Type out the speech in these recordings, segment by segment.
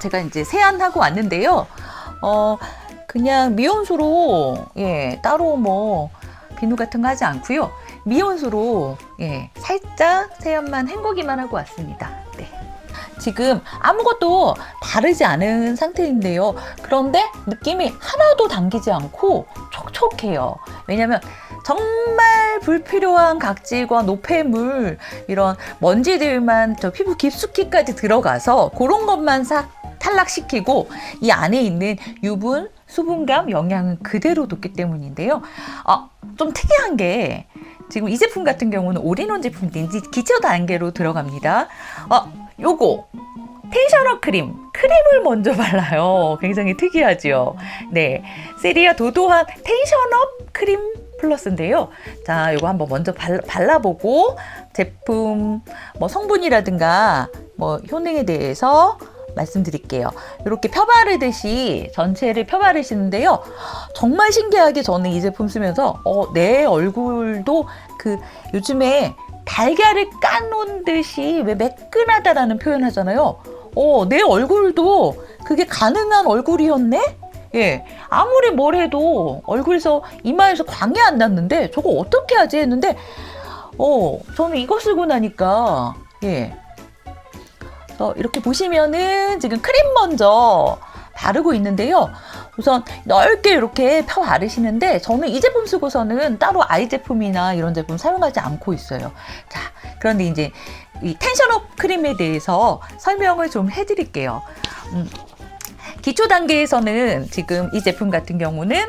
제가 이제 세안하고 왔는데요. 그냥 미온수로, 따로 뭐, 비누 같은 거 하지 않고요. 미온수로, 살짝 세안만 헹구기만 하고 왔습니다. 네. 지금 아무것도 바르지 않은 상태인데요. 그런데 느낌이 하나도 당기지 않고 촉촉해요. 왜냐면 정말 불필요한 각질과 노폐물, 이런 먼지들만 저 피부 깊숙이까지 들어가서 그런 것만 싹 탈락시키고 이 안에 있는 유분, 수분감, 영양은 그대로 뒀기 때문인데요. 좀 특이한 게 지금 이 제품 같은 경우는 올인원 제품인데 기초 단계로 들어갑니다. 요거 텐셔너 크림을 먼저 발라요. 굉장히 특이하죠. 네, 세리아 도도한 텐셔너 크림 플러스인데요. 자, 요거 한번 먼저 발라보고 제품 뭐 성분이라든가 뭐 효능에 대해서 말씀드릴게요. 이렇게 펴바르듯이 전체를 펴바르시는데요. 정말 신기하게 저는 이 제품 쓰면서 내 얼굴도 그 요즘에 달걀을 까놓은 듯이 왜 매끈하다라는 표현 하잖아요. 내 얼굴도 그게 가능한 얼굴이었네? 예, 아무리 뭘 해도 얼굴에서 이마에서 광이 안 났는데 저거 어떻게 하지 했는데 저는 이거 쓰고 나니까 이렇게 보시면은 지금 크림 먼저 바르고 있는데요. 우선 넓게 이렇게 펴 바르시는데 저는 이 제품 쓰고서는 따로 아이 제품이나 이런 제품 사용하지 않고 있어요. 자, 그런데 이제 이 텐션업 크림에 대해서 설명을 좀 해드릴게요. 기초 단계에서는 지금 이 제품 같은 경우는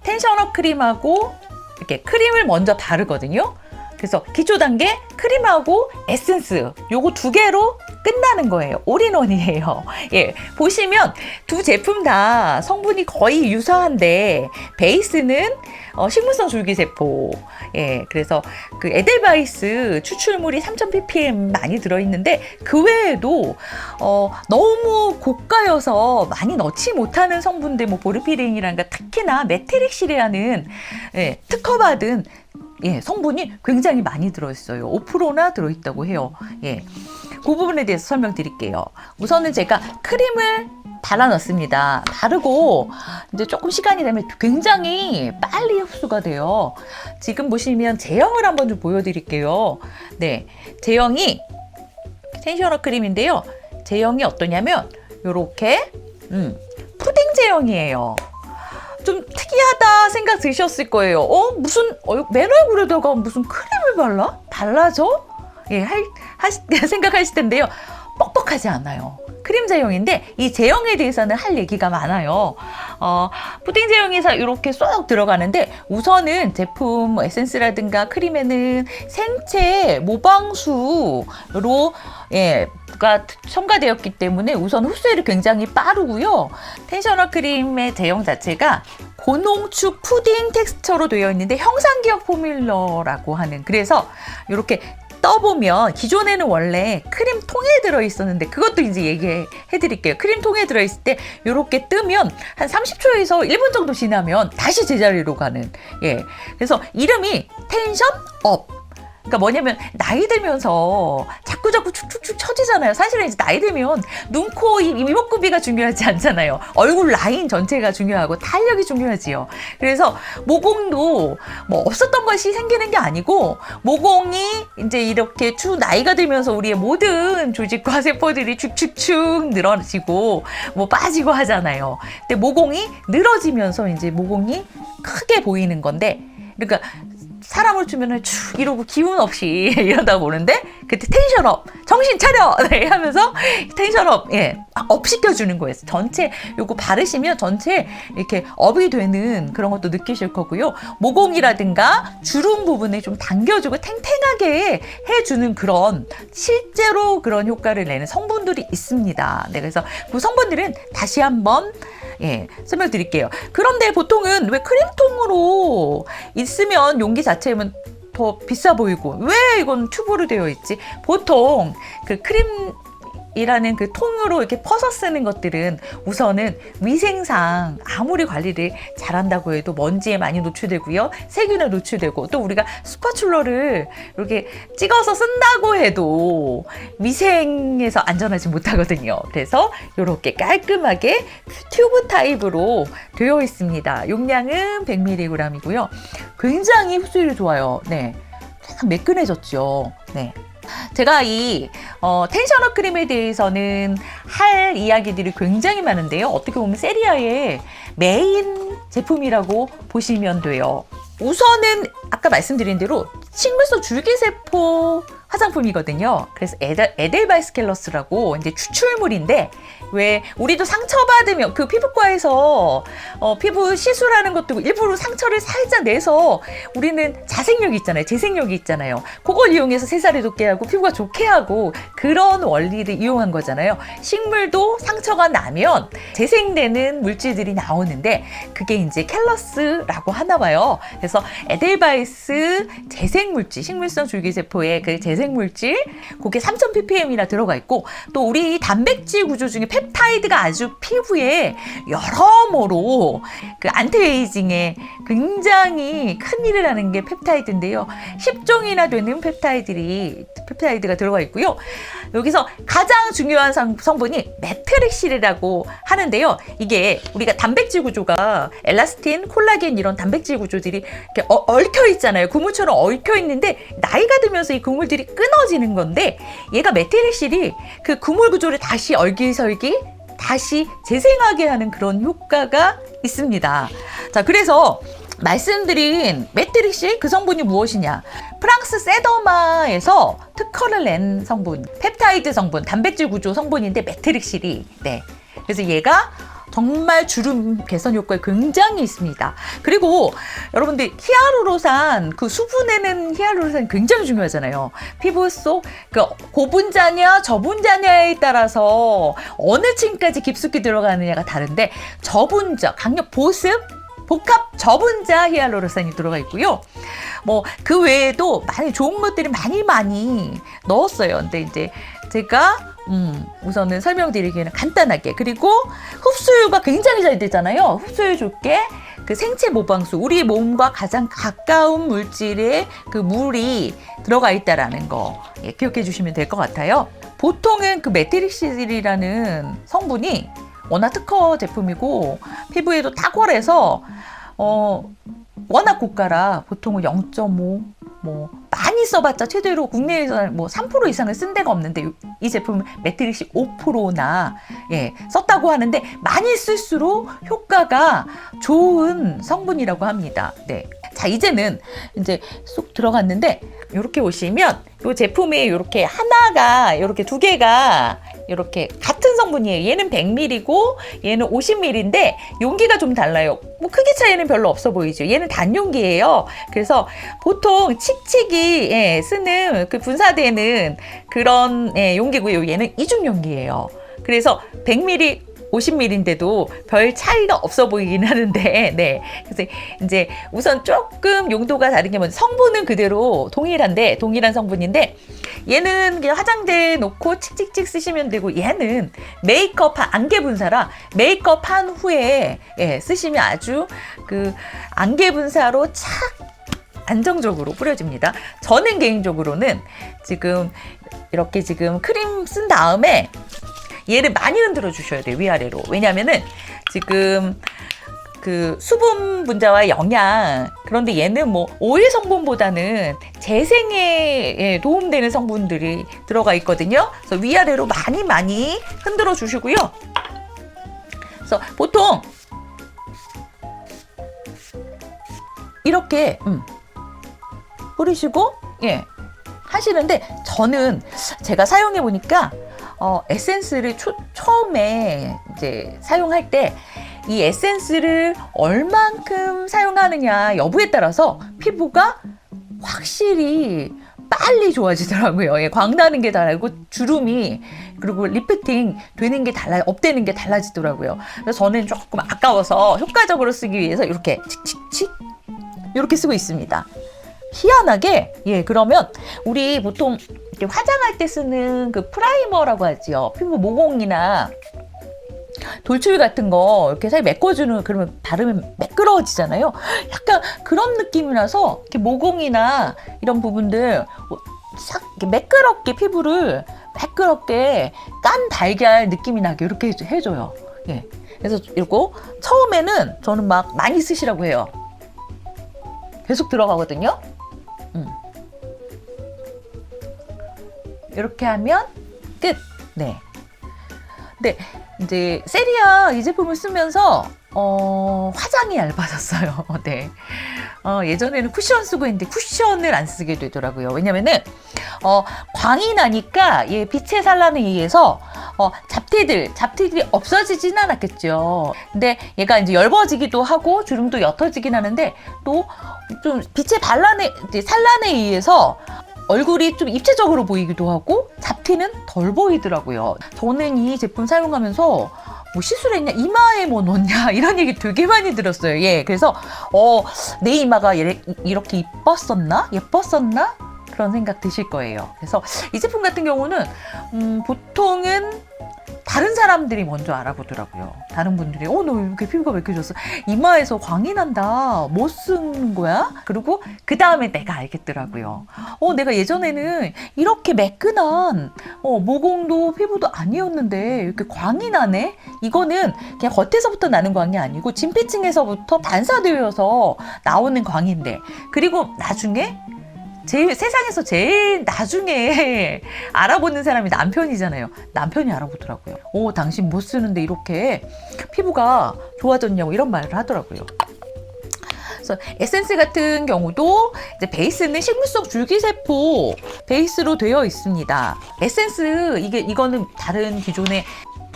텐션업 크림하고 이렇게 크림을 먼저 바르거든요. 그래서 기초 단계 크림하고 에센스 요거 두 개로 끝나는 거예요. 올인원이에요. 보시면 두 제품 다 성분이 거의 유사한데 베이스는 식물성 줄기세포. 그래서 그 에델바이스 추출물이 3000ppm 많이 들어있는데 그 외에도 너무 고가여서 많이 넣지 못하는 성분들, 뭐 보르피린이란가 특히나 메트릭실이라는 특허받은 성분이 굉장히 많이 들어있어요. 5%나 들어있다고 해요. 그 부분에 대해서 설명드릴게요. 우선은 제가 크림을 발라 넣습니다. 바르고 이제 조금 시간이 되면 굉장히 빨리 흡수가 돼요. 지금 보시면 제형을 한번 좀 보여드릴게요. 네, 제형이 텐셔너 크림인데요. 제형이 어떠냐면 요렇게 푸딩 제형이에요. 좀 특이하다 생각 드셨을 거예요. 무슨 맨 얼굴에다가 무슨 크림을 발라줘? 생각하실 텐데요. 뻑뻑하지 않아요. 크림 제형인데 이 제형에 대해서는 할 얘기가 많아요. 푸딩 제형에서 이렇게 쏙 들어가는데 우선은 제품 에센스라든가 크림에는 생체 모방수로 가 첨가되었기 때문에 우선 흡수율이 굉장히 빠르고요. 텐셔너 크림의 제형 자체가 고농축 푸딩 텍스처로 되어 있는데 형상기억 포뮬러라고 하는, 그래서 이렇게 떠보면 기존에는 원래 크림 통에 들어있었는데 그것도 이제 얘기해 드릴게요. 크림 통에 들어있을 때 이렇게 뜨면 한 30초에서 1분 정도 지나면 다시 제자리로 가는, 그래서 이름이 텐션업. 그러니까 뭐냐면 나이 들면서 자꾸 축축축 처지잖아요. 사실은 이제 나이 들면 눈, 코, 입, 이목구비가 중요하지 않잖아요. 얼굴 라인 전체가 중요하고 탄력이 중요하지요. 그래서 모공도 뭐 없었던 것이 생기는 게 아니고 모공이 이제 이렇게 나이가 들면서 우리의 모든 조직과 세포들이 축축축 늘어지고 뭐 빠지고 하잖아요. 근데 모공이 늘어지면서 이제 모공이 크게 보이는 건데, 그러니까 사람을 주면은 축 이러고 기운 없이 이러다 보는데 그때 텐션업, 정신 차려 하면서 텐션업 업 시켜주는 거예요. 전체 요거 바르시면 전체 이렇게 업이 되는 그런 것도 느끼실 거고요. 모공이라든가 주름 부분에 좀 당겨주고 탱탱하게 해주는 그런 실제로 그런 효과를 내는 성분들이 있습니다. 그래서 그 성분들은 다시 한번 설명드릴게요. 그런데 보통은 왜 크림통으로 있으면 용기 자체는 더 비싸 보이고 왜 이건 튜브로 되어 있지? 보통 그 크림 이라는 그 통으로 이렇게 퍼서 쓰는 것들은 우선은 위생상 아무리 관리를 잘한다고 해도 먼지에 많이 노출되고요. 세균에 노출되고, 또 우리가 스파츌러를 이렇게 찍어서 쓴다고 해도 위생에서 안전하지 못하거든요. 그래서 이렇게 깔끔하게 튜브 타입으로 되어 있습니다. 용량은 100mg이고요. 굉장히 흡수율이 좋아요. 네, 약간 매끈해졌죠. 네. 제가 이 텐셔너 크림에 대해서는 할 이야기들이 굉장히 많은데요. 어떻게 보면 세리아의 메인 제품이라고 보시면 돼요. 우선은 아까 말씀드린 대로 식물성 줄기세포 화장품이거든요. 그래서 에델바이스 켈러스라고 이제 추출물인데, 왜 우리도 상처받으면 그 피부과에서 피부 시술하는 것도 일부러 상처를 살짝 내서 우리는 자생력이 있잖아요. 재생력이 있잖아요. 그걸 이용해서 새살이 돋게 하고 피부가 좋게 하고, 그런 원리를 이용한 거잖아요. 식물도 상처가 나면 재생되는 물질들이 나오는데 그게 이제 켈러스라고 하나 봐요. 그래서 에델바이스 재생물질, 식물성 줄기세포의 그 재생물질, 그게 3000ppm이나 들어가 있고, 또 우리 단백질 구조 중에 펩타이드가 아주 피부에 여러모로 그 안티에이징에 굉장히 큰 일을 하는 게 펩타이드인데요. 10종이나 되는 펩타이드가 들어가 있고요. 여기서 가장 중요한 성분이 메트릭실이라고 하는데요. 이게 우리가 단백질 구조가 엘라스틴, 콜라겐 이런 단백질 구조들이 이렇게 얽혀 있잖아요. 그물처럼 얽혀 있는데 나이가 들면서 이 그물들이 끊어지는 건데, 얘가 메트릭실이 그 그물 구조를 다시 얼기설기, 다시 재생하게 하는 그런 효과가 있습니다. 자, 그래서 말씀드린 메트릭실, 그 성분이 무엇이냐? 프랑스 세더마에서 특허를 낸 성분, 펩타이드 성분, 단백질 구조 성분인데 메트릭실이, 네. 그래서 얘가 정말 주름 개선 효과가 굉장히 있습니다. 그리고 여러분들 히알루론산, 그 수분에는 히알루론산이 굉장히 중요하잖아요. 피부 속 그 고분자냐 저분자냐에 따라서 어느 층까지 깊숙이 들어가느냐가 다른데, 저분자, 강력 보습, 복합 저분자 히알루론산이 들어가 있고요. 뭐 그 외에도 많이 좋은 것들이 많이 넣었어요. 근데 이제 제가 우선은 설명드리기에는 간단하게, 그리고 흡수율가 굉장히 잘 되잖아요. 흡수율 좋게 그 생체 모방수, 우리 몸과 가장 가까운 물질의 그 물이 들어가 있다라는 거, 예, 기억해 주시면 될 것 같아요. 보통은 그 메트릭실이라는 성분이 워낙 특허 제품이고 피부에도 탁월해서 워낙 고가라 보통은 0.5, 뭐 많이 써봤자 최대로 국내에서 뭐 3% 이상을 쓴 데가 없는데, 이 제품은 메트릭실 5%나 예, 썼다고 하는데, 많이 쓸수록 효과가 좋은 성분이라고 합니다. 네. 자, 이제는 이제 쏙 들어갔는데, 이렇게 보시면 이 제품이 이렇게 하나가, 이렇게 두 개가 이렇게 같은 성분이에요. 얘는 100ml고 얘는 50ml인데 용기가 좀 달라요. 뭐 크기 차이는 별로 없어 보이죠. 얘는 단용기예요. 그래서 보통 칙칙이, 예, 쓰는 그 분사되는 그런, 예, 용기고요. 얘는 이중 용기예요. 그래서 100ml 50ml인데도 별 차이가 없어 보이긴 하는데, 네. 그래서 이제 우선 조금 용도가 다른 게 뭐냐면, 성분은 그대로 동일한 성분인데, 얘는 그냥 화장대에 놓고 칙칙칙 쓰시면 되고, 얘는 메이크업 안개 분사라 메이크업 한 후에, 예, 쓰시면 아주 그 안개 분사로 착 안정적으로 뿌려집니다. 저는 개인적으로는 지금 이렇게 지금 크림 쓴 다음에 얘를 많이 흔들어 주셔야 돼요, 위아래로. 왜냐면은 지금 그 수분 분자와 영양, 그런데 얘는 뭐 오일 성분보다는 재생에 도움되는 성분들이 들어가 있거든요. 그래서 위아래로 많이 흔들어 주시고요. 그래서 보통 이렇게 뿌리시고, 예, 하시는데, 저는 제가 사용해 보니까 에센스를 처음에 이제 사용할 때 이 에센스를 얼만큼 사용하느냐 여부에 따라서 피부가 확실히 빨리 좋아지더라고요. 예, 광나는 게 다르고 주름이, 그리고 리프팅 되는 게 업되는 게 달라지더라고요. 그래서 저는 조금 아까워서 효과적으로 쓰기 위해서 이렇게 칙칙칙 이렇게 쓰고 있습니다. 희한하게, 예, 그러면 우리 보통 이렇게 화장할 때 쓰는 그 프라이머라고 하지요. 피부 모공이나 돌출 같은 거 이렇게 살짝 메꿔주는, 그러면 바르면 매끄러워지잖아요. 약간 그런 느낌이라서 이렇게 모공이나 이런 부분들 싹 이렇게 매끄럽게 피부를 매끄럽게 깐 달걀 느낌이 나게 이렇게 해줘요. 예. 그래서 이거 처음에는 저는 막 많이 쓰시라고 해요. 계속 들어가거든요. 이렇게 하면 끝. 네. 근데 이제 세리아 이 제품을 쓰면서 화장이 얇아졌어요. 네. 예전에는 쿠션 쓰고 있는데 쿠션을 안 쓰게 되더라고요. 왜냐면은 광이 나니까 얘 빛의 산란에 의해서 잡티들이 없어지진 않았겠죠. 근데 얘가 이제 엷어지기도 하고 주름도 옅어지긴 하는데 또 좀 빛의 산란에 의해서 얼굴이 좀 입체적으로 보이기도 하고 잡티는 덜 보이더라고요. 저는 이 제품 사용하면서 뭐 시술을 했냐, 이마에 뭐 넣냐 이런 얘기 되게 많이 들었어요. 예, 그래서 내 이마가 이렇게 예뻤었나 그런 생각 드실 거예요. 그래서 이 제품 같은 경우는 보통은 다른 사람들이 먼저 알아보더라고요. 다른 분들이 너 이렇게 피부가 매겨졌어, 이마에서 광이 난다, 뭐 쓰는 거야? 그리고 그 다음에 내가 알겠더라고요. 내가 예전에는 이렇게 매끈한 모공도 피부도 아니었는데 이렇게 광이 나네? 이거는 그냥 겉에서부터 나는 광이 아니고 진피층에서부터 반사되어서 나오는 광인데, 그리고 나중에 세상에서 제일 나중에 알아보는 사람이 남편이잖아요. 남편이 알아보더라고요. 당신 뭐 쓰는데 이렇게 피부가 좋아졌냐고 이런 말을 하더라고요. 그래서 에센스 같은 경우도 이제 베이스는 식물성 줄기세포 베이스로 되어 있습니다. 에센스 이거는 다른 기존의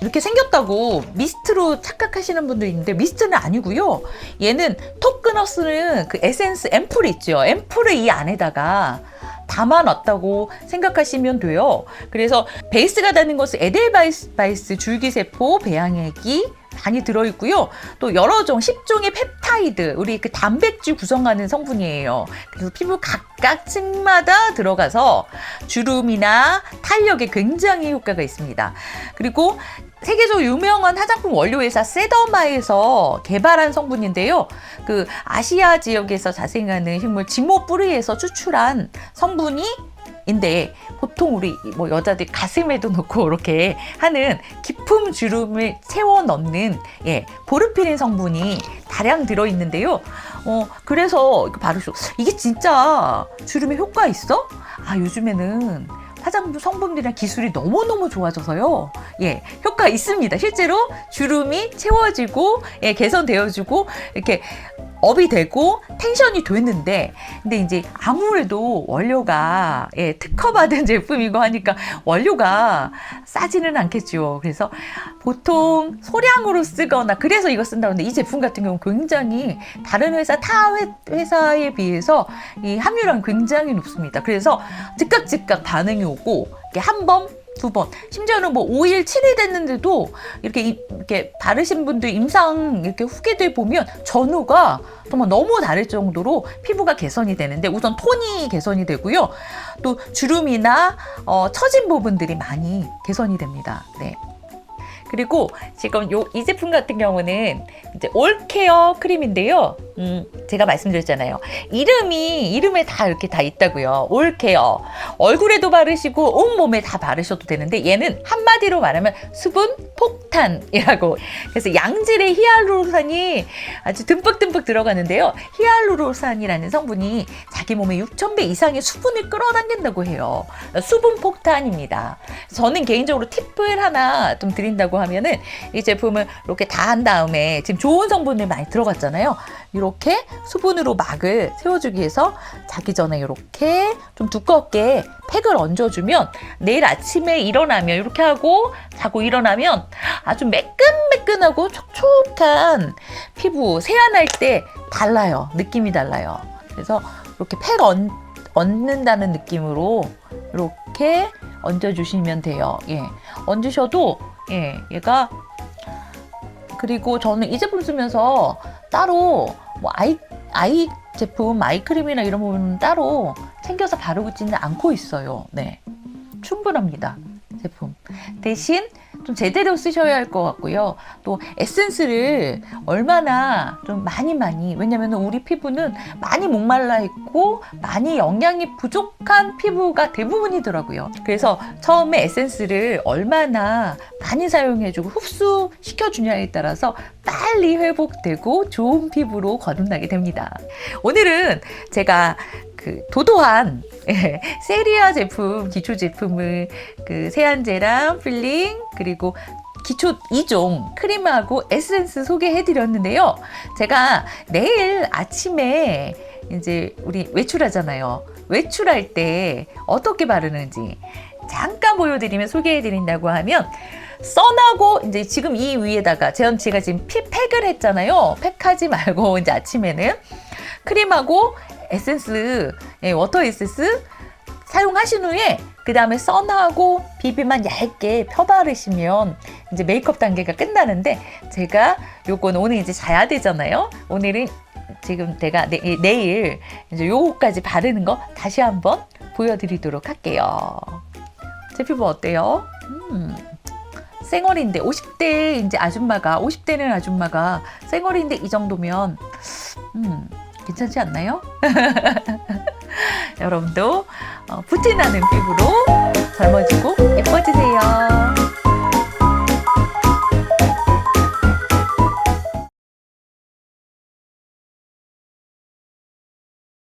이렇게 생겼다고 미스트로 착각하시는 분도 있는데 미스트는 아니고요. 얘는 톡 끊어 쓰는 그 에센스 앰플 있죠. 앰플을 이 안에다가 담아놨다고 생각하시면 돼요. 그래서 베이스가 되는 것은 에델바이스 줄기세포 배양액이 많이 들어있고요. 또 여러 종 10종의 펩타이드, 우리 그 단백질 구성하는 성분이에요. 그래서 피부 각각 층마다 들어가서 주름이나 탄력에 굉장히 효과가 있습니다. 그리고 세계적으로 유명한 화장품 원료회사 세더마에서 개발한 성분인데요. 그 아시아 지역에서 자생하는 식물 지모 뿌리에서 추출한 성분인데 보통 우리 뭐 여자들 가슴에도 놓고 이렇게 하는 깊은 주름을 채워 넣는 보르피린 성분이 다량 들어 있는데요. 그래서 바르셔. 이게 진짜 주름에 효과 있어? 요즘에는 화장품 성분들이랑 기술이 너무너무 좋아져서요. 효과 있습니다. 실제로 주름이 채워지고 개선되어지고 이렇게 업이 되고 텐션이 됐는데, 근데 이제 아무래도 원료가 특허받은 제품이고 하니까 원료가 싸지는 않겠죠. 그래서 보통 소량으로 쓰거나 그래서 이거 쓴다고 하는데, 이 제품 같은 경우는 굉장히 다른 타 회사에 비해서 이 함유량이 굉장히 높습니다. 그래서 즉각 반응이 오고 한 번, 두 번, 심지어는 뭐 5일, 7일 됐는데도 이렇게 바르신 분들 임상 이렇게 후기들 보면 전후가 정말 너무 다를 정도로 피부가 개선이 되는데, 우선 톤이 개선이 되고요. 또 주름이나 처진 부분들이 많이 개선이 됩니다. 네. 그리고 지금 이 제품 같은 경우는 이제 올케어 크림인데요. 제가 말씀드렸잖아요. 이름에 다 이렇게 다 있다고요. 올케어. 얼굴에도 바르시고 온몸에 다 바르셔도 되는데, 얘는 한마디로 말하면 수분 폭탄이라고. 그래서 양질의 히알루론산이 아주 듬뿍듬뿍 들어가는데요. 히알루론산이라는 성분이 자기 몸에 6,000배 이상의 수분을 끌어당긴다고 해요. 수분 폭탄입니다. 저는 개인적으로 팁을 하나 좀 드린다고 하면은, 이 제품을 이렇게 다 한 다음에 지금 좋은 성분이 많이 들어갔잖아요. 이렇게 수분으로 막을 세워주기 위해서 자기 전에 이렇게 좀 두껍게 팩을 얹어주면 내일 아침에 일어나면 이렇게 하고 자고 일어나면 아주 매끈매끈하고 촉촉한 피부, 세안할 때 달라요. 느낌이 달라요. 그래서 이렇게 팩 얹는다는 느낌으로 이렇게 얹어주시면 돼요. 얹으셔도 얘가, 그리고 저는 이 제품 쓰면서 따로 뭐 아이 제품 아이크림이나 이런 부분은 따로 챙겨서 바르고 있지는 않고 있어요. 네, 충분합니다. 제품 대신 좀 제대로 쓰셔야 할 것 같고요. 또 에센스를 얼마나 좀 많이 왜냐면 우리 피부는 많이 목말라 있고 많이 영양이 부족한 피부가 대부분이더라고요. 그래서 처음에 에센스를 얼마나 많이 사용해주고 흡수시켜주냐에 따라서 빨리 회복되고 좋은 피부로 거듭나게 됩니다. 오늘은 제가 도도한 세리아 제품, 기초 제품을 세안제랑 필링 그리고 기초 2종 크림하고 에센스 소개해 드렸는데요. 제가 내일 아침에 이제 우리 외출하잖아요. 외출할 때 어떻게 바르는지 잠깐 보여드리면 소개해 드린다고 하면 선하고 이제 지금 이 위에다가 제가 지금 팩을 했잖아요. 팩하지 말고 이제 아침에는 크림하고 에센스, 워터 에센스 사용하신 후에 그 다음에 선하고 비비만 얇게 펴바르시면 이제 메이크업 단계가 끝나는데 제가 요건 오늘 이제 자야 되잖아요. 오늘은 지금 내가 내일 이제 요거까지 바르는 거 다시 한번 보여드리도록 할게요. 제 피부 어때요? 쌩얼인데 50대 이제 아줌마가 50대는 아줌마가 쌩얼인데 이 정도면 괜찮지 않나요? 여러분도 부티나는 피부로 젊어지고 예뻐지세요.